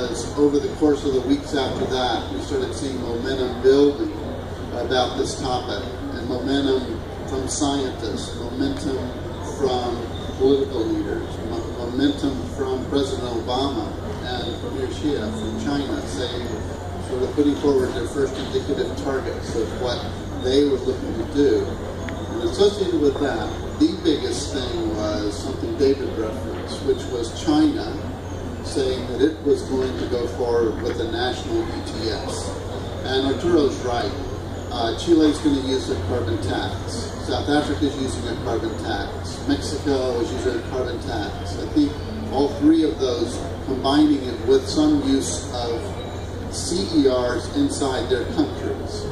was over the course of the weeks after that, we started seeing momentum building about this topic, and momentum from scientists, momentum from political leaders, momentum from President Obama and Premier Xi from China, saying, sort of putting forward their first indicative targets of what they were looking to do. And associated with that, the biggest thing was something David referenced, which was China saying that it was going to go forward with a national ETS. And Arturo's right. Chile's going to use a carbon tax. South Africa is using a carbon tax. Mexico is using a carbon tax. I think all three of those, combining it with some use of CERs inside their countries.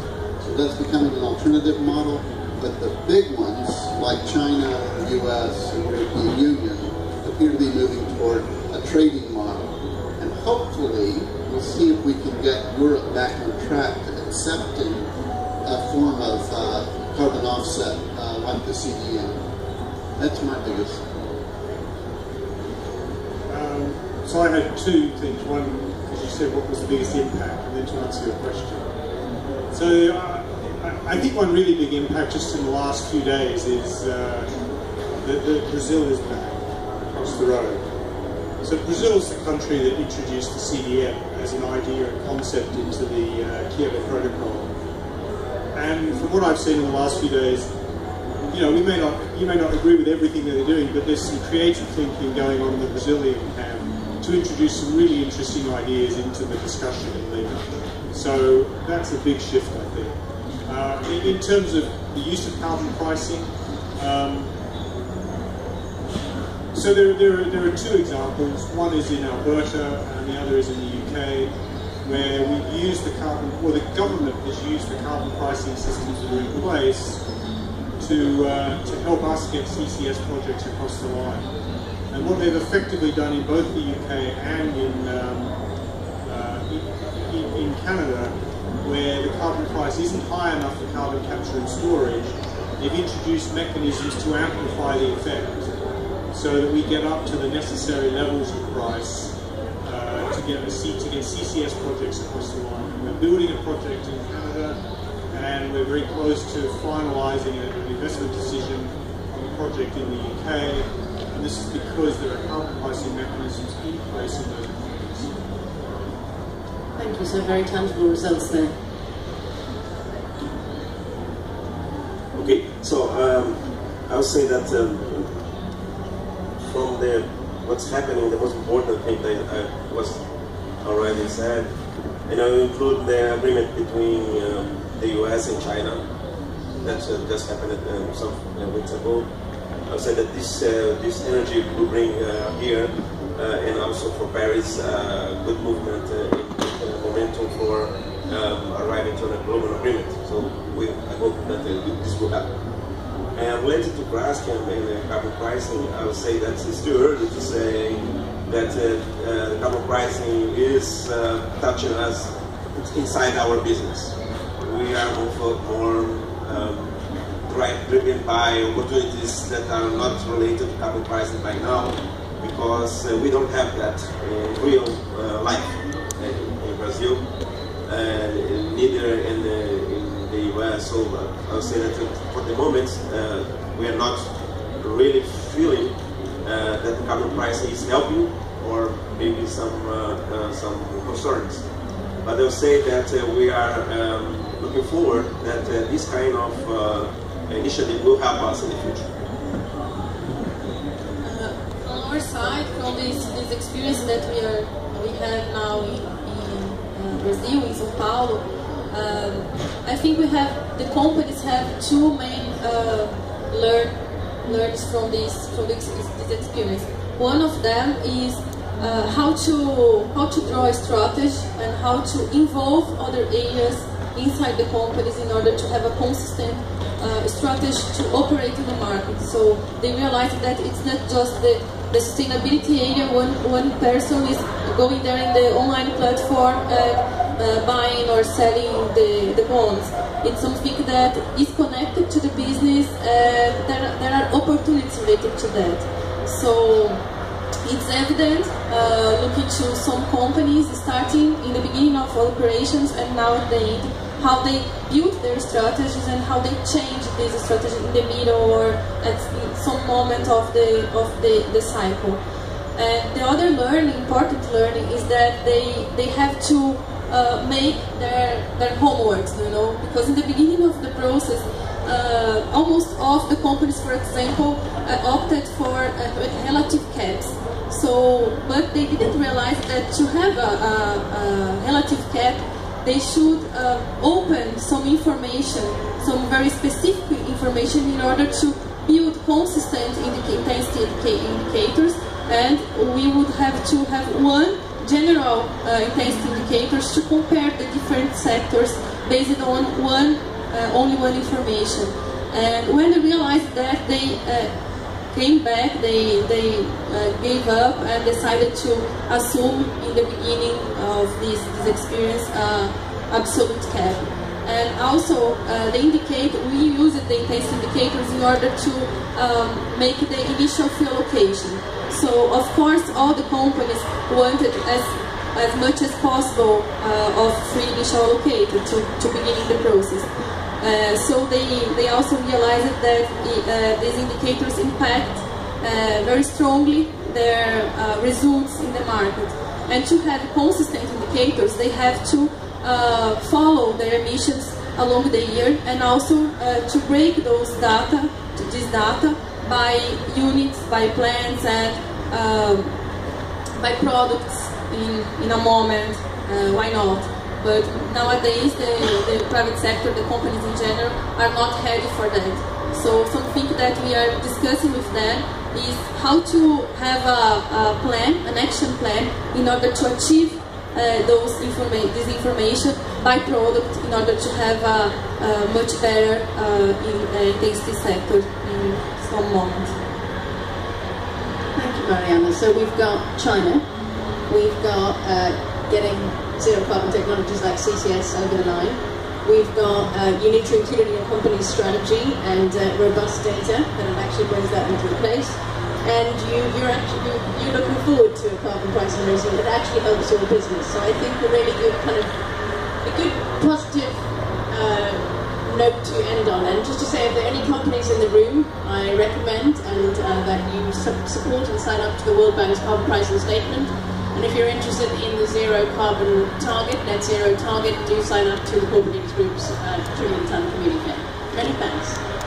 So that's becoming an alternative model. But the big ones, like China, the US, and the European Union, appear to be moving toward a trading model. And hopefully, we'll see if we can get Europe back on track to accepting a form of carbon offset like the CDM. That's my biggest. So I had two things. One, as you said, what was the biggest impact, and then to answer your question. So I think one really big impact just in the last few days is that Brazil is back across the road. So Brazil is the country that introduced the CDM as an idea and concept into the Kyoto Protocol. And from what I've seen in the last few days, you know, you may not agree with everything that they're doing, but there's some creative thinking going on in the Brazilian camp to introduce some really interesting ideas into the discussion in Lima. So that's a big shift, I think. In terms of the use of carbon pricing, so there are two examples. One is in Alberta and the other is in the UK, where we've used the carbon, or the government has used the carbon pricing systems that are in place to help us get CCS projects across the line. And what they've effectively done in both the UK and in Canada, where the carbon price isn't high enough for carbon capture and storage, they've introduced mechanisms to amplify the effect, so that we get up to the necessary levels of price to get CCS projects across the line. We're building a project in Canada, and we're very close to finalising an investment decision on a project in the UK, and this is because there are carbon pricing mechanisms in place in those countries. Thank you. So very tangible results there. Okay, so I would say that from what's happening, the most important thing that I was already said, and I will include the agreement between the US and China that just happened some weeks ago. I would say that this energy will bring here and also for Paris good movement in momentum for arriving to a global agreement. So I hope that this will happen. And related to Braskem and carbon pricing, I would say that it's too early to say that carbon pricing is touching us inside our business. We are more driven by opportunities that are not related to carbon pricing by now, because we don't have that in real life in Brazil, neither in the US. So I would say that for the moment we are not really feeling that the carbon pricing is helping, or maybe some concerns. But I would say that we are looking forward that this kind of initiative will help us in the future. On our side, from this experience that we have now in Brazil, in São Paulo, I think the companies have two main learns from this experience. One of them is how to draw a strategy and how to involve other areas inside the companies in order to have a consistent strategy to operate in the market. So they realize that it's not just the sustainability area. One person is going there in the online platform buying or selling the bonds. It's something that is connected to the business, and there are opportunities related to that. So it's evident looking to some companies starting in the beginning of operations and now at the end, how they build their strategies and how they change this strategy in the middle or at some moment of the cycle. And the other important learning is that they have to make their homeworks, because in the beginning of the process, almost all of the companies, for example, opted for relative caps. So, but they didn't realize that to have a relative cap, they should open some information, some very specific information in order to build consistent intensity indicators, and we would have to have one general intensity indicators to compare the different sectors based on only one information. And when they realized that, they came back, they gave up and decided to assume in the beginning of this experience absolute cap. And also we used the intensity indicators in order to make the initial fee allocation. So of course all the companies wanted as much as possible of free initial allocator to begin the process. So they also realized that these indicators impact very strongly their results in the market. And to have consistent indicators, they have to follow their emissions along the year, and also to break this data by units, by plants, and by products in a moment. Why not? But nowadays the private sector, the companies in general, are not ready for that. So something that we are discussing with them is how to have a plan, an action plan, in order to achieve this information by product, in order to have a much better intensity sector in some moment. Thank you, Mariana. So we've got China, we've got getting zero carbon technologies like CCS over the line. We've got you need to include it in your company's strategy and robust data that actually brings that into place. And you're looking forward to a carbon pricing regime that actually helps your business. So I think a really good a good positive note to end on. And just to say, if there are any companies in the room, I recommend that you support and sign up to the World Bank's carbon pricing statement. And if you're interested in the zero carbon target, net zero target, do sign up to the Corporate Leaders Group's Trillion Ton Communique. Many thanks.